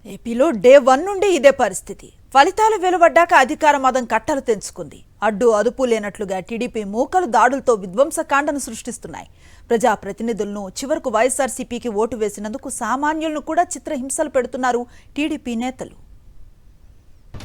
ఏపీలో డే 1 నుండి ఇదే పరిస్థితి. ఫలితాలు వెలువడ్డాక అధికార మదం కట్టలు తెంచుకుంది. అడ్డు అదుపు లేనట్లుగా టీడీపీ మూకలు దాడులతో విధ్వంసకాండను సృష్టిస్తున్నాయి. ప్రజాప్రతినిధులను చివరకు వైఎస్ఆర్సీపీకి ఓటు వేసినందుకు సామాన్యులను కూడా చిత్రహింసలు పెడుతున్నారు టీడీపీ నేతలు.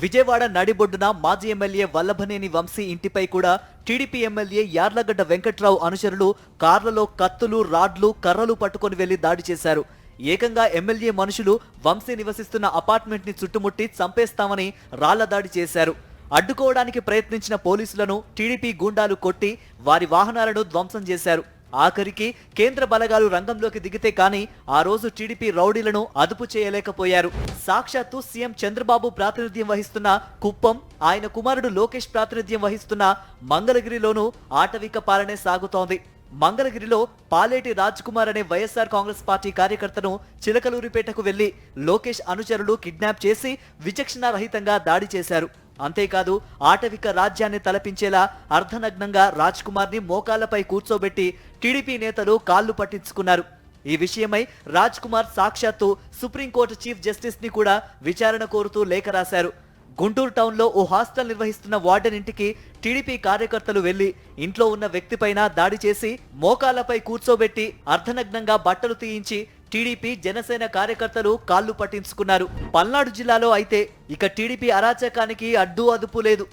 విజయవాడ నడిబొడ్డున మాజీ ఎమ్మెల్యే వల్లభనేని వంశీ ఇంటిపై కూడా టీడీపీ ఎమ్మెల్యే యార్లగడ్డ వెంకట్రావు అనుచరులు కార్లలో కత్తులు, రాడ్లు, కర్రలు పట్టుకొని వెళ్లి దాడి చేశారు. ఏకంగా ఎమ్మెల్యే మనుషులు వంశీ నివసిస్తున్న అపార్ట్మెంట్ ని చుట్టుముట్టి చంపేస్తామని రాళ్ల దాడి చేశారు. అడ్డుకోవడానికి ప్రయత్నించిన పోలీసులను టీడీపీ గూండాలు కొట్టి వారి వాహనాలను ధ్వంసం చేశారు. ఆఖరికి కేంద్ర బలగాలు రంగంలోకి దిగితే కానీ ఆ రోజు టీడీపీ రౌడీలను అదుపు చేయలేకపోయారు. సాక్షాత్తు సీఎం చంద్రబాబు ప్రాతినిధ్యం వహిస్తున్న కుప్పం, ఆయన కుమారుడు లోకేష్ ప్రాతినిధ్యం వహిస్తున్న మంగళగిరిలోనూ ఆటవిక పాలనే సాగుతోంది. మంగళగిరిలో పాలేటి రాజ్ కుమార్ అనే వైఎస్ఆర్ కాంగ్రెస్ పార్టీ కార్యకర్తను చిలకలూరిపేటకు వెళ్లి లోకేష్ అనుచరులు కిడ్నాప్ చేసి విచక్షణారహితంగా దాడి చేశారు. అంతేకాదు ఆటవిక రాజ్యాన్ని తలపించేలా అర్ధనగ్నంగా రాజ్ కుమార్ ని మోకాళ్లపై కూర్చోబెట్టి టీడీపీ నేతలు కాళ్లు పట్టించుకున్నారు. ఈ విషయమై రాజ్ కుమార్ సాక్షాత్తు సుప్రీంకోర్టు చీఫ్ జస్టిస్ ని కూడా విచారణ కోరుతూ లేఖ రాశారు. గుంటూరు టౌన్ లో ఓ హాస్టల్ నిర్వహిస్తున్న వార్డెన్ ఇంటికి టీడీపీ కార్యకర్తలు వెళ్లి ఇంట్లో ఉన్న వ్యక్తిపైన దాడి చేసి మోకాళ్లపై కూర్చోబెట్టి అర్ధనగ్నంగా బట్టలు తీయించి టీడీపీ జనసేన కార్యకర్తలు కాళ్లు పట్టించుకున్నారు. పల్నాడు జిల్లాలో అయితే ఇక టీడీపీ అరాచకానికి అడ్డు అదుపు లేదు.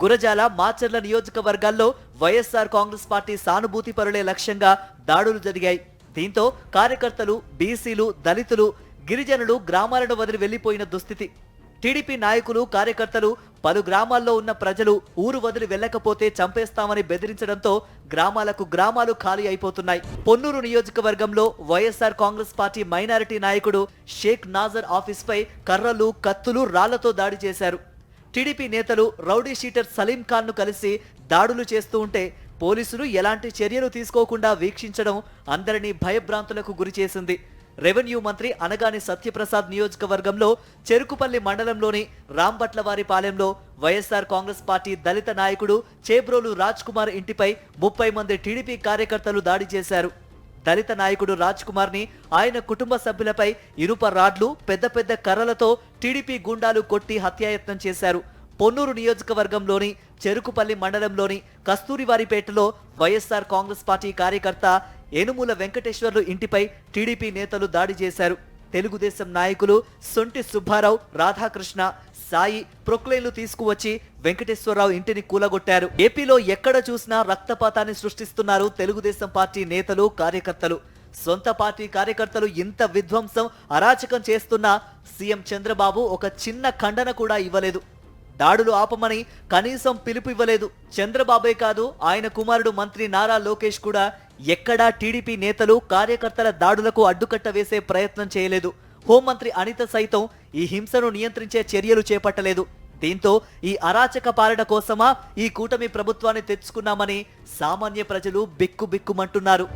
గురజాల, మాచర్ల నియోజకవర్గాల్లో వైఎస్ఆర్ కాంగ్రెస్ పార్టీ సానుభూతి పరులే లక్ష్యంగా దాడులు జరిగాయి. దీంతో కార్యకర్తలు, బీసీలు, దళితులు, గిరిజనులు గ్రామాలను వదిలి వెళ్లిపోయిన దుస్థితి. టీడీపీ నాయకులు, కార్యకర్తలు పలు గ్రామాల్లో ఉన్న ప్రజలు ఊరు వదిలి వెళ్లకపోతే చంపేస్తామని బెదిరించడంతో గ్రామాలు ఖాళీ అయిపోతున్నాయి. పొన్నూరు నియోజకవర్గంలో వైఎస్ఆర్ కాంగ్రెస్ పార్టీ మైనారిటీ నాయకుడు షేక్ నాజర్ ఆఫీస్ పై కర్రలు, కత్తులు, రాళ్లతో దాడి చేశారు. టీడీపీ నేతలు రౌడీ షీటర్ సలీం ఖాన్ ను కలిసి దాడులు చేస్తూ ఉంటే పోలీసులు ఎలాంటి చర్యలు తీసుకోకుండా వీక్షించడం అందరినీ భయభ్రాంతులకు గురి చేసింది. రెవెన్యూ మంత్రి అనగాని సత్యప్రసాద్ నియోజకవర్గంలో చెరుకుపల్లి మండలంలోని రాంబట్లవారిపాలెంలో వైఎస్ఆర్ కాంగ్రెస్ పార్టీ దళిత నాయకుడు చేబ్రోలు రాజ్ కుమార్ ఇంటిపై 30 మంది టీడీపీ కార్యకర్తలు దాడి చేశారు. దళిత నాయకుడు రాజ్ కుమార్ ని, ఆయన కుటుంబ సభ్యులపై ఇనుప రాడ్లు, పెద్ద పెద్ద కర్రలతో టీడీపీ గుండాలు కొట్టి హత్యాయత్నం చేశారు. పొన్నూరు నియోజకవర్గంలోని చెరుకుపల్లి మండలంలోని కస్తూరివారిపేటలో వైఎస్ఆర్ కాంగ్రెస్ పార్టీ కార్యకర్త ఏనుమూల వెంకటేశ్వర్లు ఇంటిపై టీడీపీ నేతలు దాడి చేశారు. తెలుగుదేశం నాయకులు సొంటి సుబ్బారావు, రాధాకృష్ణ, సాయి ప్రొక్లైన్లు తీసుకువచ్చి వెంకటేశ్వరరావు ఇంటిని కూలగొట్టారు. ఏపీలో ఎక్కడ చూసినా రక్తపాతాన్ని సృష్టిస్తున్నారు తెలుగుదేశం పార్టీ నేతలు, కార్యకర్తలు. సొంత పార్టీ కార్యకర్తలు ఇంత విధ్వంసం, అరాచకం చేస్తున్నా సీఎం చంద్రబాబు ఒక చిన్న ఖండన కూడా ఇవ్వలేదు. దాడులు ఆపమని కనీసం పిలుపు ఇవ్వలేదు. చంద్రబాబే కాదు, ఆయన కుమారుడు మంత్రి నారా లోకేష్ కూడా ఎక్కడా టీడీపీ నేతలు, కార్యకర్తల దాడులకు అడ్డుకట్ట వేసే ప్రయత్నం చేయలేదు. హోంమంత్రి అనిత సైతం ఈ హింసను నియంత్రించే చర్యలు చేపట్టలేదు. దీంతో ఈ అరాచక పాలన కోసమా ఈ కూటమి ప్రభుత్వాన్ని తెచ్చుకున్నామని సామాన్య ప్రజలు బిక్కుబిక్కుమంటున్నారు.